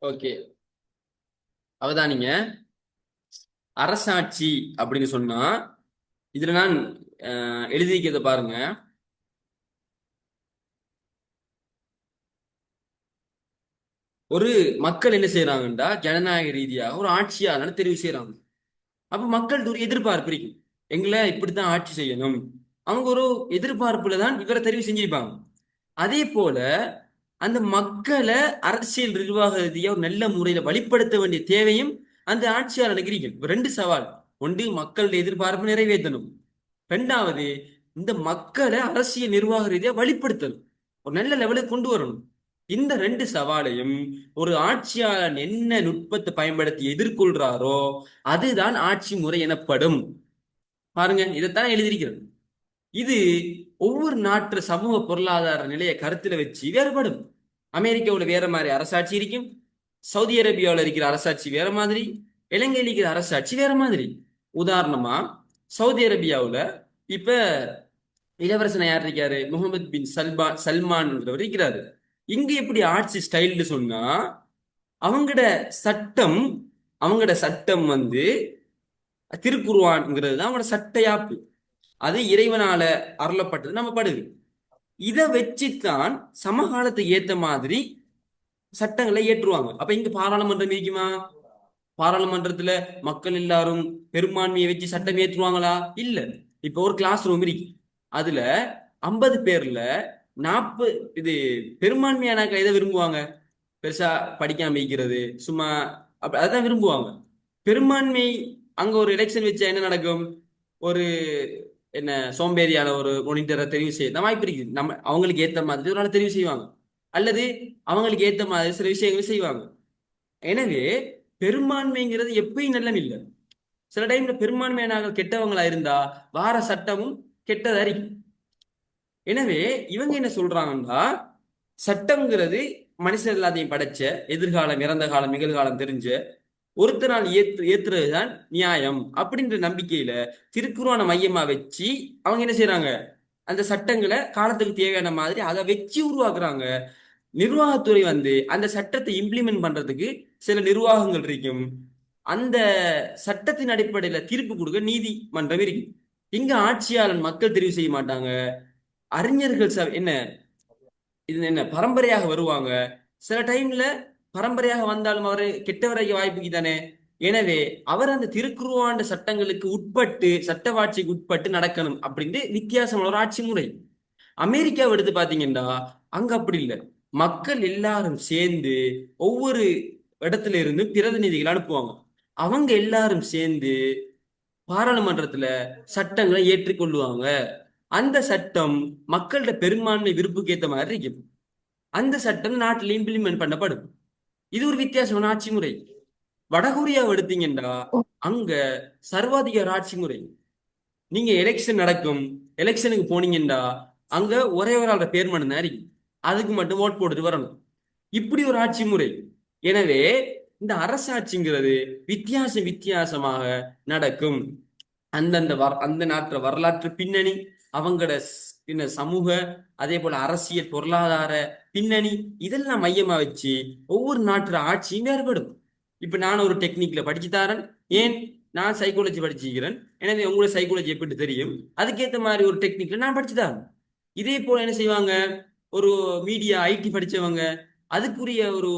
Okay, அவதானிங்க. அரசாட்சி அப்படின்னு சொன்னா இதுல நான் எழுதிக்கிறத பாருங்க. ஒரு மக்கள் என்ன செய்யறாங்கன்றா ஜனநாயக ரீதியாக ஒரு ஆட்சியாளர் தெரிவு செய்யறாங்க. அப்ப மக்கள்கிட்ட ஒரு எதிர்பார்ப்பு இருக்கும், எங்களை இப்படித்தான் ஆட்சி செய்யணும். அவங்க ஒரு எதிர்பார்ப்புல தான் இவரை தெரிவு செஞ்சிருப்பாங்க. அதே போல அந்த மக்களை அரசியல் நிர்வாக ரீதியா ஒரு நல்ல முறையில வழிப்படுத்த வேண்டிய தேவையும் அந்த ஆட்சியாளருக்கு இருக்கும். இப்ப ரெண்டு சவால். ஒன்று, மக்களுடைய எதிர்பார்ப்பு நிறைவேற்றணும். ரெண்டாவது, இந்த மக்களை அரசியல் நிர்வாக ரீதியா வழிப்படுத்தணும், ஒரு நல்ல லெவலுக்கு கொண்டு வரணும். இந்த ரெண்டு சவாலையும் ஒரு ஆட்சியாளர் என்ன நுட்பத்தை பயன்படுத்தி எதிர்கொள்றாரோ அதுதான் ஆட்சி முறை எனப்படும். பாருங்க, இதைத்தான் எழுதியிருக்கிறது. இது ஒவ்வொரு நாட்டு சமூக பொருளாதார நிலையை கருத்துல வச்சு வேறுபடும். அமெரிக்காவில் வேற மாதிரி அரசாட்சி இருக்கும், சவுதி அரேபியாவில் இருக்கிற அரசாட்சி வேற மாதிரி, இலங்கையில் இருக்கிற அரசாட்சி வேற மாதிரி. உதாரணமா, சவுதி அரேபியாவில் இப்ப இளவரசன் யார் இருக்காரு, முகமது பின் சல்மான் இருக்கிறாரு. இங்க எப்படி ஆட்சி ஸ்டைல்னு சொன்னா, அவங்கட சட்டம் அவங்கட சட்டம் திருக்குர்ஆன்ங்கிறது தான் அவங்களோட சட்டையாப்பு. அது இறைவனால அருளப்பட்டது நம்ம படுது. இதை வச்சுத்தான் சமகாலத்துக்கு ஏத்த மாதிரி சட்டங்களை ஏற்றுவாங்க. அப்ப இங்க பாராளுமன்றம் இருக்குமா? பாராளுமன்றத்துல மக்கள் எல்லாரும் பெரும்பான்மையை வச்சு சட்டம் ஏற்றுவாங்களா? இல்ல. இப்ப ஒரு கிளாஸ் ரூம் இருக்கு, அதுல 50 பேர்ல 40 இது பெரும்பான்மையான எதை விரும்புவாங்க? பெருசா படிக்காம இருக்கிறது, சும்மா அதான் விரும்புவாங்க. பெரும்பான்மை அங்க ஒரு எலெக்ஷன் வச்சா என்ன நடக்கும்? ஒரு என்ன சோம்பேறியான ஒரு மொனிட்டரை தெரிவு செய்ய தான் வாய்ப்பு இருக்குது. நம்ம அவங்களுக்கு ஏத்த மாதிரி ஒரு ஆளை தெரிவு செய்வாங்க, அல்லது அவங்களுக்கு ஏத்த மாதிரி சில விஷயங்களை செய்வாங்க. எனவே பெரும்பான்மைங்கிறது எப்பயும் நல்லம் இல்லை. சில டைம்ல பெரும்பான்மையான கெட்டவங்களா இருந்தா வார சட்டமும் கெட்டதா இருக்கும். எனவே இவங்க என்ன சொல்றாங்கன்னா, சட்டம்ங்கிறது மனுஷன் எல்லாத்தையும் படைச்ச, எதிர்காலம் இறந்த காலம் நிகழ்காலம் தெரிஞ்ச ஒருத்தரால் ஏத்துறதுதான் நியாயம் அப்படின்ற நம்பிக்கையில திருக்குறான மையமா வச்சு அவங்க என்ன செய்யறாங்க, அந்த சட்டங்களை காலத்துக்கு தேவையான மாதிரி அதை வச்சு உருவாக்குறாங்க. நிர்வாகத்துறை அந்த சட்டத்தை இம்ப்ளிமெண்ட் பண்றதுக்கு சில நிர்வாகங்கள் இருக்கும். அந்த சட்டத்தின் அடிப்படையில தீர்ப்பு கொடுக்க நீதிமன்றம் இருக்கு. இங்க ஆட்சியாளர் மக்கள் தெரிவு செய்ய மாட்டாங்க, அறிஞர்கள் என்ன இது என்ன பரம்பரையாக வருவாங்க. சில டைம்ல பரம்பரையாக வந்தாலும் அவரு கெட்டவரைக்கு வாய்ப்புக்கு தானே. எனவே அவர் அந்த திருக்குருவாண்ட சட்டங்களுக்கு உட்பட்டு சட்டவாட்சிக்கு உட்பட்டு நடக்கணும் அப்படின்னு வித்தியாசமான ஒரு ஆட்சி முறை. அமெரிக்காவை எடுத்து பாத்தீங்கன்னா அங்க அப்படி இல்லை. மக்கள் எல்லாரும் சேர்ந்து ஒவ்வொரு இடத்துல இருந்து பிரதிநிதிகள் அனுப்புவாங்க. அவங்க எல்லாரும் சேர்ந்து பாராளுமன்றத்துல சட்டங்களை ஏற்றுக்கொள்ளுவாங்க. அந்த சட்டம் மக்களோட பெரும்பான்மை விருப்புக்கு ஏத்த மாதிரி இருக்கும். அந்த சட்டம் நாட்டில் இம்ப்ளிமெண்ட் பண்ணப்படும். இது ஒரு வித்தியாசமான ஆட்சி முறை. வடகொரியாவை எடுத்தீங்கன்னா அங்க சர்வாதிகார ஆட்சி முறை. நீங்க எலெக்ஷன் நடக்கும், எலெக்ஷனுக்கு போனீங்கன்னா அங்க ஒரே ஒரு ஆளோட பேர் மட்டும் தான் இருக்கு, அதுக்கு மட்டும் ஓட் போட்டுட்டு வரணும். இப்படி ஒரு ஆட்சி முறை. எனவே இந்த அரசாட்சிங்கிறது வித்தியாசம் வித்தியாசமாக நடக்கும். அந்த நாட்டு வரலாற்று பின்னணி, அவங்களோட சமூக, அதே போல அரசியல் பொருளாதார பின்னணி, இதெல்லாம் மையமா வச்சு ஒவ்வொரு நாட்டு ஆட்சியும் வேறுபடும். இப்ப நான் ஒரு டெக்னிக்ல படிச்சு தரேன். ஏன்? நான் சைக்காலஜி படிச்சிருக்கிறேன், எனவே உங்களுக்கு சைக்காலஜி எப்படி தெரியும், அதுக்கேற்ற மாதிரி ஒரு டெக்னிக்ல நான் படிச்சு தரேன். இதே போல என்ன செய்வாங்க, ஒரு மீடியா ஐடி படிச்சவங்க அதுக்குரிய ஒரு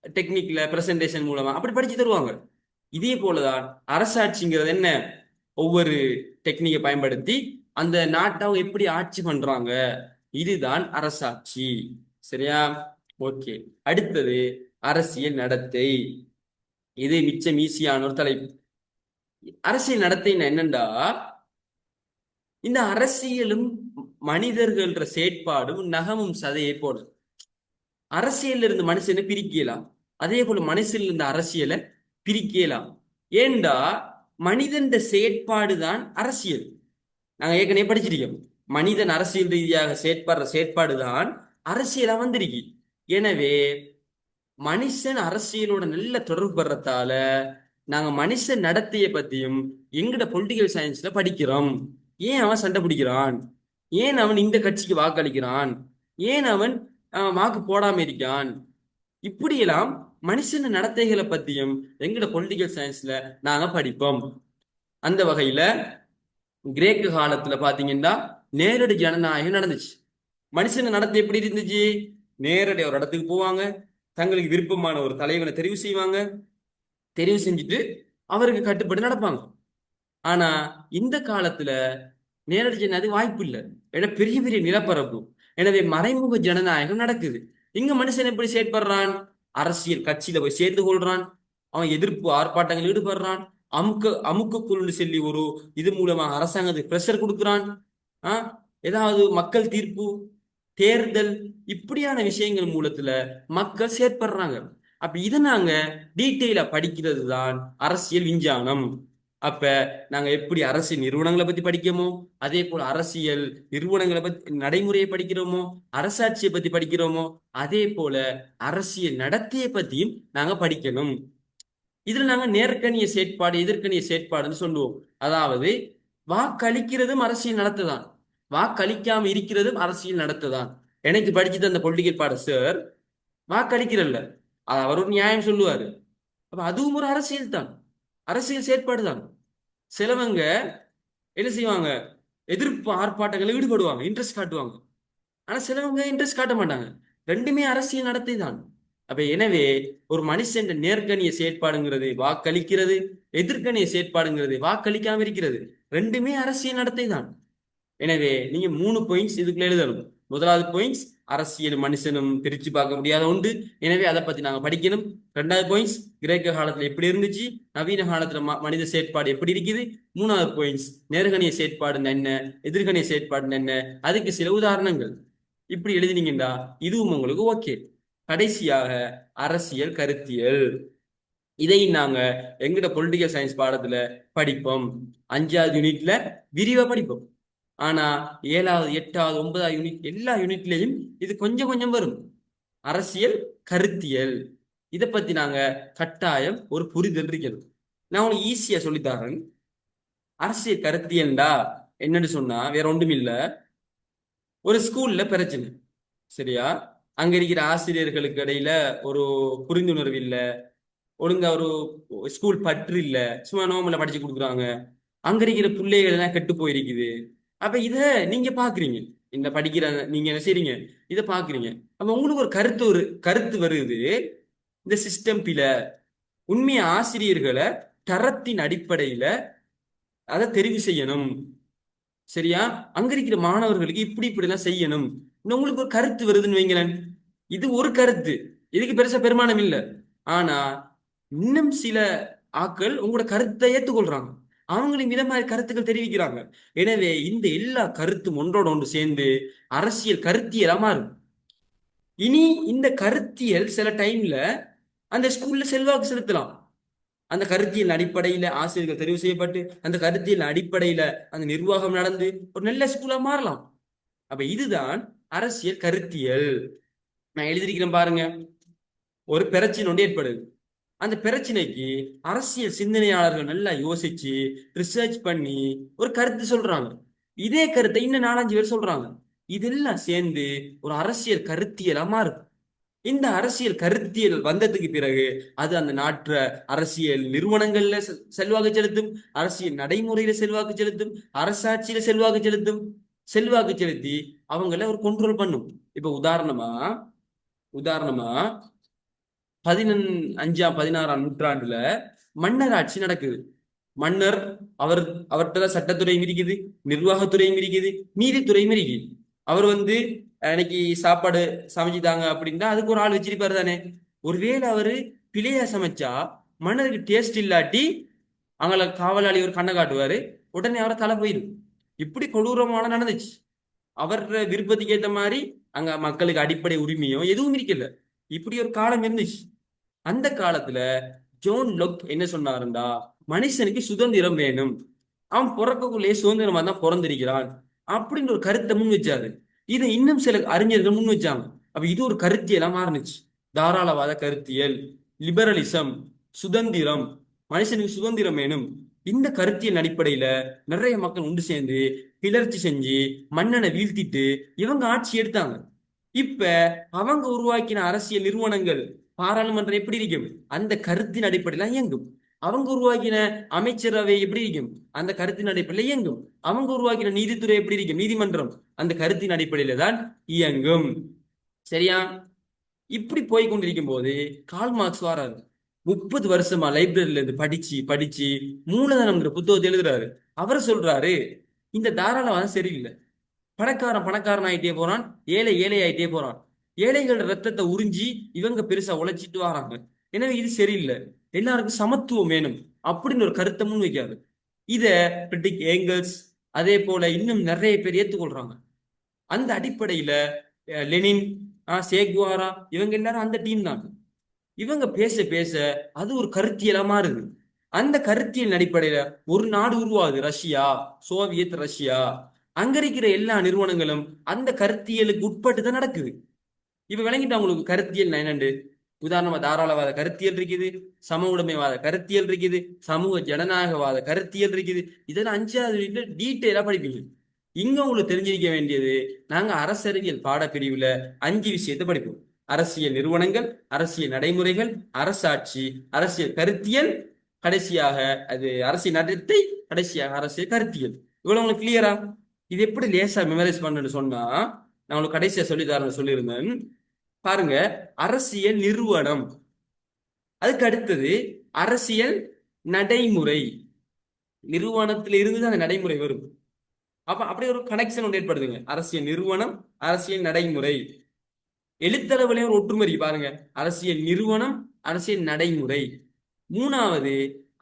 டெக்னிக்ல பிரசன்டேஷன் மூலமா அப்படி படிச்சு தருவாங்க. இதே போலதான் அரசாட்சிங்கிறது என்ன, ஒவ்வொரு டெக்னிக்கை பயன்படுத்தி அந்த நாட்டை அவங்க எப்படி ஆட்சி பண்றாங்க, இதுதான் அரசாட்சி. சரியா? ஓகே, அடுத்தது அரசியல் நடத்தை. இது மிச்சம் ஈஸியான ஒரு தலைப்பு. அரசியல் நடத்தை என்னண்டா, இந்த அரசியலும் மனிதர்கள்ன்ற செயற்பாடும் நகமும் சதையை போல. அரசியல் இருந்து மனுஷனை பிரிக்கலாம், அதே போல மனுஷில் இருந்த அரசியலை பிரிக்கலாம். ஏண்டா மனிதன் செயற்பாடு தான் அரசியல். நாங்க ஏற்கனவே படிச்சிருக்கோம், மனிதன் அரசியல் ரீதியாக செயற்பாடுற செயற்பாடு தான் அரசியலா வந்திருக்கு. எனவே மனுஷன் அரசியலோட நல்ல தொடர்பு படுறதால நாங்க மனுஷன் நடத்தைய பத்தியும் எங்கட பொலிட்டிக்கல் சயின்ஸ்ல படிக்கிறோம். ஏன் அவன் சண்டை பிடிக்கிறான், ஏன் அவன் இந்த கட்சிக்கு வாக்களிக்கிறான், ஏன் அவன் வாக்கு போடாம இருக்கான், இப்படியெல்லாம் மனுஷன நடத்தைகளை பத்தியும் எங்கட பொலிட்டிக்கல் சயின்ஸ்ல நாங்க படிப்போம். அந்த வகையில கிரேக்க காலத்துல பாத்தீங்கன்னா நேரடி ஜனநாயகம் நடந்துச்சு. மனுஷன் நடத்தை எப்படி இருந்துச்சு? நேரடி ஒரு இடத்துக்கு போவாங்க, தங்களுக்கு விருப்பமான ஒரு தலைவனை தெரிவு செய்வாங்க, தெரிவு செஞ்சுட்டு அவருக்கு கட்டுப்பட்டு நடப்பாங்க. ஆனா இந்த காலத்துல நேரடி ஜனநாயகம் வாய்ப்பு இல்லை. ஏன்னா பெரிய பெரிய நிலப்பரப்பு. எனவே மறைமுக ஜனநாயகம் நடக்குது. இங்க மனுஷன் எப்படி செயற்படுறான்? அரசியல் கட்சியில போய் சேர்ந்து கொள்றான், அவன் எதிர்ப்பு ஆர்ப்பாட்டங்கள் ஈடுபடுறான், அமுக்கக்குழுன்னு சொல்லி ஒரு இது மூலமா அரசாங்கத்துக்கு பிரஷர் கொடுக்குறான். ஆஹ் ஏதாவது மக்கள் தீர்ப்பு, தேர்தல், இப்படியான விஷயங்கள் மூலத்துல மக்கள் செயற்படுறாங்க. அப்ப இதை நாங்க டீட்டெயிலா படிக்கிறது தான் அரசியல் விஞ்ஞானம். அப்ப நாங்க எப்படி அரசியல் நிறுவனங்களை பத்தி படிக்கிறோமோ, அதே போல அரசியல் நிறுவனங்களை பத்தி நடைமுறையை படிக்கிறோமோ, அரசாட்சியை பத்தி படிக்கிறோமோ, அதே போல அரசியல் நடத்தையை பத்தியும் நாங்க படிக்கணும். இதுல நாங்க நேர்கணிய செயற்பாடு, எதிர்கணிய செயற்பாடுன்னு சொல்லுவோம். அதாவது வாக்களிக்கிறதும் அரசியல் நடத்துதான், வாக்களிக்காம இருக்கிறதும் அரசியல் நடத்துதான். எனக்கு படிச்சுட்டு அந்த பொலிட்டிக்கல் பாட சார் வாக்களிக்கிறல்ல, அது அவர் ஒரு நியாயம் சொல்லுவாரு. அப்ப அதுவும் ஒரு அரசியல் தான், அரசியல் செயற்பாடு தான். சிலவங்க என்ன செய்வாங்க? எதிர்ப்பு ஆர்ப்பாட்டங்களில் ஈடுபடுவாங்க, இன்ட்ரெஸ்ட் காட்டுவாங்க. ஆனா சிலவங்க இன்ட்ரெஸ்ட் காட்ட மாட்டாங்க. ரெண்டுமே அரசியல் நடத்தை தான். அப்ப எனவே ஒரு மனுஷன் நேர்கணிய செயற்பாடுங்கிறது வாக்களிக்கிறது, எதிர்கணிய செயற்பாடுங்கிறது வாக்களிக்காம இருக்கிறது. ரெண்டுமே அரசியல் நடத்தை தான். எனவே நீங்க 3 பாயிண்ட்ஸ் இதுக்குள்ள எழுதணும். முதலாவது பாயிண்ட்ஸ், அரசியல் மனுஷனும் பிரிச்சு பார்க்க முடியாத உண்டு, எனவே அதை பத்தி நாங்க படிக்கணும். ரெண்டாவது பாயிண்ட்ஸ், கிரேக்க காலத்துல எப்படி இருந்துச்சு, நவீன காலத்துல மனித செயற்பாடு எப்படி இருக்குது. மூணாவது பாயிண்ட்ஸ், நேர்கணிய செயற்பாடுன்னு என்ன, எதிர்கணிய செயற்பாடுன்னு என்ன, அதுக்கு சில உதாரணங்கள். இப்படி எழுதினீங்கடா இதுவும் உங்களுக்கு ஓகே. கடைசியாக அரசியல் கருத்தியல், இதை நாங்க எங்கட பொலிட்டிக்கல் சயின்ஸ் பாடத்துல படிப்போம். 5வது யூனிட்ல விரிவா படிப்போம். ஆனா 7வது, 8வது, 9வது யூனிட் எல்லா யூனிட்லயும் இது கொஞ்சம் கொஞ்சம் வரும். அரசியல் கருத்தியல், இதை பத்தி நாங்க கட்டாயம் ஒரு புரிதல் இருக்கிறது. நான் உங்களுக்கு ஈஸியா சொல்லித்தரேன். அரசியல் கருத்தியல்டா என்னன்னு சொன்னா வேற ஒன்றும் இல்ல. ஒரு ஸ்கூல்ல பிரச்சனை, சரியா? அங்க இருக்கிற ஆசிரியர்களுக்கு இடையில ஒரு புரிந்துணர்வு இல்ல, ஒழுங்கா ஒரு ஸ்கூல் பற்று இல்ல, சும்மா நோம்பல படிச்சு கொடுக்குறாங்க, அங்க இருக்கிற பிள்ளைகள் எல்லாம் கெட்டு போயிருக்குது. அப்ப இத நீங்க பாக்குறீங்க, இந்த படிக்கிற நீங்க என்ன செய்றீங்க, இத பாக்குறீங்க. அப்ப உங்களுக்கு ஒரு கருத்து வருது, இந்த சிஸ்டம் பில. உண்மைய ஆசிரியர்களை தரத்தின் அடிப்படையில அதை தெரிவு செய்யணும், சரியா? அங்க இருக்கிற மாணவர்களுக்கு இப்படி இப்படி எல்லாம் செய்யணும். உங்களுக்கு ஒரு கருத்து வருதுன்னு வைங்களேன், இது ஒரு கருத்து, இதுக்கு பெருசா பெருமானம் இல்லை. ஆனா இன்னும் சில ஆட்கள் உங்களோட கருத்தை ஏத்துக்கொள்றாங்க, அவங்களும் இத மாதிரி கருத்துக்கள் தெரிவிக்கிறாங்க. எனவே இந்த எல்லா கருத்தும் ஒன்றோட ஒன்று சேர்ந்து அரசியல் கருத்தியலா மாறும். இனி இந்த கருத்தியல் சில டைம்ல அந்த ஸ்கூல்ல செல்வாக்கு செலுத்தலாம். அந்த கருத்தியல் அடிப்படையில ஆசிரியர்கள் தெரிவு செய்யப்பட்டு, அந்த கருத்தியல் அடிப்படையில அந்த நிர்வாகம் நடந்து ஒரு நல்ல ஸ்கூலா மாறலாம். அப்ப இதுதான் அரசியல் கருத்தியல். நான் எழுதியிருக்கிறேன் பாருங்க. ஒரு பிரச்சனை ஒன்று ஏற்படுது, அந்த பிரச்சனைக்கு அரசியல் சிந்தனையாளர்கள் நல்லா யோசிச்சு ரிசர்ச் பண்ணி ஒரு கருத்து சொல்றாங்க. இதே கருத்தை இன்னும் 4, 5 பேர் சொல்றாங்க. இதெல்லாம் சேர்ந்து ஒரு அரசியல் கருத்தியலா மாறும். இந்த அரசியல் கருத்தியல் வந்ததுக்கு பிறகு அது அந்த நாட்டு அரசியல் நிறுவனங்கள்ல செல்வாக்கு செலுத்தும், அரசியல் நடைமுறையில செல்வாக்கு செலுத்தும், அரசாட்சியில செல்வாக்கு செலுத்தும். செல்வாக்கு செலுத்தி அவங்கள ஒரு கண்ட்ரோல் பண்ணும். இப்ப உதாரணமா 15ஆம் 16ஆம் நூற்றாண்டுல மன்னர் ஆட்சி நடக்குது. மன்னர், அவர் அவர்கிட்ட சட்டத்துறையும் இருக்குது, நிர்வாகத்துறையும் இருக்குது, நீதித்துறையும் இருக்குது. அவர் இன்னைக்கு சாப்பாடு சமைச்சுட்டாங்க அப்படின்னா அதுக்கு ஒரு ஆள் வச்சிருப்பாரு தானே. ஒருவேளை அவரு பிழையா சமைச்சா மன்னருக்கு டேஸ்ட் இல்லாட்டி அவங்கள காவலாளி ஒரு கண்ணை காட்டுவாரு, உடனே அவரை தலை போயிடும். இப்படி கொடூரமான நடந்துச்சு. அவர் விருப்பத்துக்கு ஏத்த மாதிரி அங்க மக்களுக்கு அடிப்படை உரிமையோ எதுவும் இருக்கல. இப்படி ஒரு காலம் இருந்துச்சு. அந்த காலத்துல ஜோன் லொக் என்ன சொன்னாருண்டா, மனுஷனுக்கு சுதந்திரம் வேணும், அவன் பிறக்கக்குள்ளேயே சுதந்திரமா தான் பிறந்திருக்கிறான் அப்படின்னு ஒரு கருத்தை முன் வச்சாரு. இதை இன்னும் சில அறிஞர்கள் முன் வச்சாங்க. அப்ப இது ஒரு கருத்தியலா மாறுனுச்சு. தாராளவாத கருத்தியல், லிபரலிசம், சுதந்திரம், மனுஷனுக்கு சுதந்திரம் வேணும். இந்த கருத்தியல் அடிப்படையில நிறைய மக்கள் ஒன்று சேர்ந்து கிளர்ச்சி செஞ்சு மன்னனை வீழ்த்திட்டு இவங்க ஆட்சி எடுத்தாங்க. இப்ப அவங்க உருவாக்கின அரசியல் நிறுவனங்கள் பாராளுமன்றம் எப்படி இருக்கும்? அந்த கருத்தின் அடிப்படையில் இயங்கும். அவங்க உருவாக்கின அமைச்சரவை எப்படி இருக்கும்? அந்த கருத்தின் அடிப்படையில் இயங்கும். அவங்க உருவாக்கின நீதித்துறை எப்படி இருக்கும்? நீதிமன்றம் அந்த கருத்தின் அடிப்படையில தான் இயங்கும். சரியா? இப்படி போய் கொண்டிருக்கும் போது கால் மார்க்ஸ் வராது. 30 வருஷமா லைப்ரரியில இருந்து படிச்சு படிச்சு மூலதனம்ங்கிற புத்தகத்தை எழுதுறாரு. அவர் சொல்றாரு இந்த தாராளவாதம் சரியில்லை. பணக்காரன் பணக்காரன் ஆயிட்டே போறான், ஏழை ஏழை ஆயிட்டே போறான். ஏழைகள் ரத்தத்தை உறிஞ்சி இவங்க பெருசா உழைச்சிட்டு வராங்க. எனவே இது சரியில்லை. எல்லாருக்கும் சமத்துவம் வேணும் அப்படின்னு ஒரு கருத்தை முன் வைக்காது. இத பிரிட்டிக் ஏங்கல்ஸ் அதே போல இன்னும் நிறைய பேர் ஏத்துக்கொள்றாங்க. அந்த அடிப்படையில லெனின், சேகுவாரா இவங்க எல்லாரும் அந்த டீம் தான். இவங்க பேச பேச அது ஒரு கருத்தியலா மாறுது. அந்த கருத்தியல் அடிப்படையில ஒரு நாடு உருவாகுது, ரஷ்யா, சோவியத் ரஷ்யா. அங்க இருக்கிற எல்லா நிறுவனங்களும் அந்த கருத்தியலுக்கு உட்பட்டு தான் நடக்குது. இப்ப விளங்கிட்டா உங்களுக்கு கருத்தியல் என்னண்டு? உதாரணமா தாராளவாத கருத்தியல் இருக்குது, சம உடைமைவாத கருத்தியல் இருக்குது, சமூக ஜனநாயகவாத கருத்தியல் இருக்குது. இதெல்லாம் 5வது டீட்டெயிலா படிப்பீங்க. இங்க உங்களுக்கு தெரிஞ்சிருக்க வேண்டியது, நாங்க அரசியல் பாடப்பிரிவுல 5 விஷயத்தை படிப்போம். அரசியல் நிறுவனங்கள், அரசியல் நடைமுறைகள், அரசாட்சி, அரசியல் கருத்தியல், கடைசியாக அது அரசியல் நடத்தை, கடைசியாக அரசியல் கருத்தியல். இவ்வளவு உங்களுக்கு கிளியரா? இது எப்படி லேசா மெமரைஸ் பண்ணணும்னு சொன்னா, நான் உங்களுக்கு கடைசியா சொல்லித்தரேன் சொல்லியிருந்தேன். பாருங்க, அரசியல் நிறுவனம், அதுக்கு அடுத்தது அரசியல் நடைமுறை. நிறுவனத்தில இருந்து தான் அந்த நடைமுறை வரும். அப்ப அப்படியே ஒரு கனெக்ஷன் ஒன்று ஏற்படுதுங்க. அரசியல் நிறுவனம், அரசியல் நடைமுறை. எழுத்தளவுலயும் ஒரு ஒற்றுமை இருக்கு பாருங்க. அரசியல் நிறுவனம், அரசியல் நடைமுறை. 3வது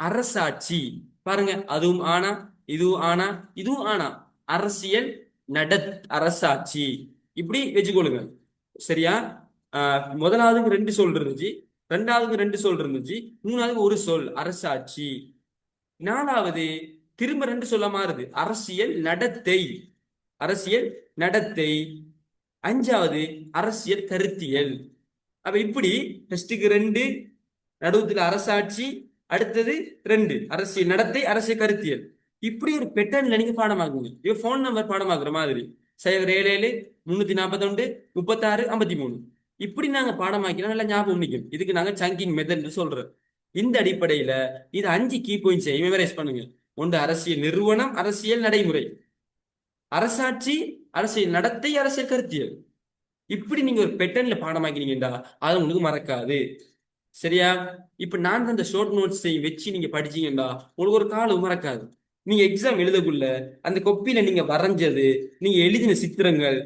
அரசாட்சி. பாருங்க, அதுவும் ஆனா, இதுவும் ஆனா, இதுவும் ஆனா. அரசியல் நட அரசாட்சி. இப்படி வச்சுக்கொள்ளுங்க. சரியா? முதலாவதுக்கு 2 சொல் இருந்துச்சு, 2வது 2 சொல் இருந்துச்சு, 3வது ஒரு சொல் அரசாட்சி. 4வது திரும்ப 2 சொல்ல மாறுது, அரசியல் நடத்தை. அரசியல் நடத்தை. 5வது அரசியல் கருத்தியல். அப்ப இப்படி டெஸ்டுக்கு 2, நடுவுல அரசாட்சி, அடுத்தது 2 அரசியல் நடத்தை, அரசியல் கருத்தியல். இப்படி ஒரு பெட்டர்ன்ல நீங்க பாடமாக்குங்க. இது போன் நம்பர் பாடமாக்குற மாதிரி 077 341 36 53. இப்படி நாங்க பாடமாக்கினா நல்லா ஞாபகம் நிற்கும். இதுக்கு நாங்க சங்கிங் மெத்தட் சொல்றோம். இந்த அடிப்படையில இது 5 கீ பாயிண்ட்ஸ் மெமரைஸ் பண்ணுங்க. ஒன்று அரசியல் நிறுவனம், அரசியல் நடைமுறை, அரசாட்சி, அரசியல் நடத்தை, அரசியல் கருத்தியல். இப்படி நீங்க ஒரு பெட்டர்ன்ல பாடமாக்கினீங்கடா அது உங்களுக்கு மறக்காது. சரியா? இப்ப நான் அந்த ஷார்ட் நோட்ஸை வச்சு நீங்க படிச்சீங்கடா உங்களுக்கு ஒரு காலம் மறக்காது. நீங்க எக்ஸாம் எழுதக்குள்ள அந்த கொப்பியில நீங்க வரைஞ்சது, நீங்க எழுதின சித்திரங்கள்,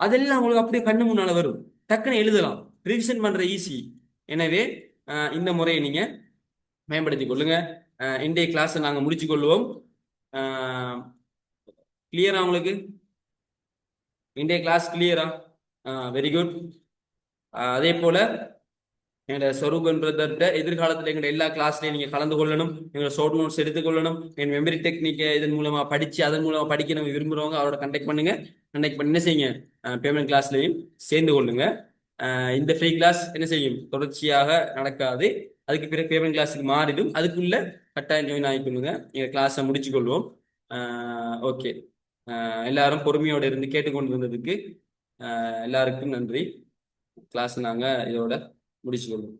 அதெல்லாம் உங்களுக்கு அப்படியே கண்ணு முன்னால வரும். டக்குன்னு எழுதலாம். ரிவிஷன் பண்ற ஈஸி. எனவே இந்த முறையை நீங்க மேம்படுத்திக் கொள்ளுங்க. இன்றைய கிளாஸ் நாங்க முடிச்சு கொள்வோம். கிளியரா உங்களுக்கு? இன்றைய கிளாஸ் கிளியரா? Very good. அதே போல எங்களோட சொரூபன் பிரதர்கிட்ட எதிர்காலத்தில் எங்களோட எல்லா கிளாஸ்லையும் நீங்க கலந்து கொள்ளணும், எங்களோட ஷார்ட் நோட்ஸ் எடுத்துக்கொள்ளணும். என் மெமரி டெக்னிக்கை இதன் மூலமா படிச்சு அதன் மூலமா படிக்கணும் விரும்புறவங்க அவரோட கண்டெக்ட் பண்ணுங்க. கண்டெக்ட் பண்ணி என்ன செய்யுங்க, பேமெண்ட் கிளாஸ்லையும் சேர்ந்து கொள்ளுங்க. இந்த ஃப்ரீ கிளாஸ் என்ன செய்யும், தொடர்ச்சியாக நடக்காது. அதுக்கு பிறகு பேமெண்ட் கிளாஸுக்கு மாறிடும். அதுக்குள்ள கட்டாயம் ஜாயின் ஆகிக்கொள்ளுங்க. எங்க கிளாஸை முடிச்சு கொள்வோம். ஓகே, எல்லாரும் பொறுமையோட இருந்து கேட்டுக்கொண்டிருந்ததுக்கு எல்லாருக்கும் நன்றி. கிளாஸ் நாங்க இதோட முடிச்சுக்கொள்வோம்.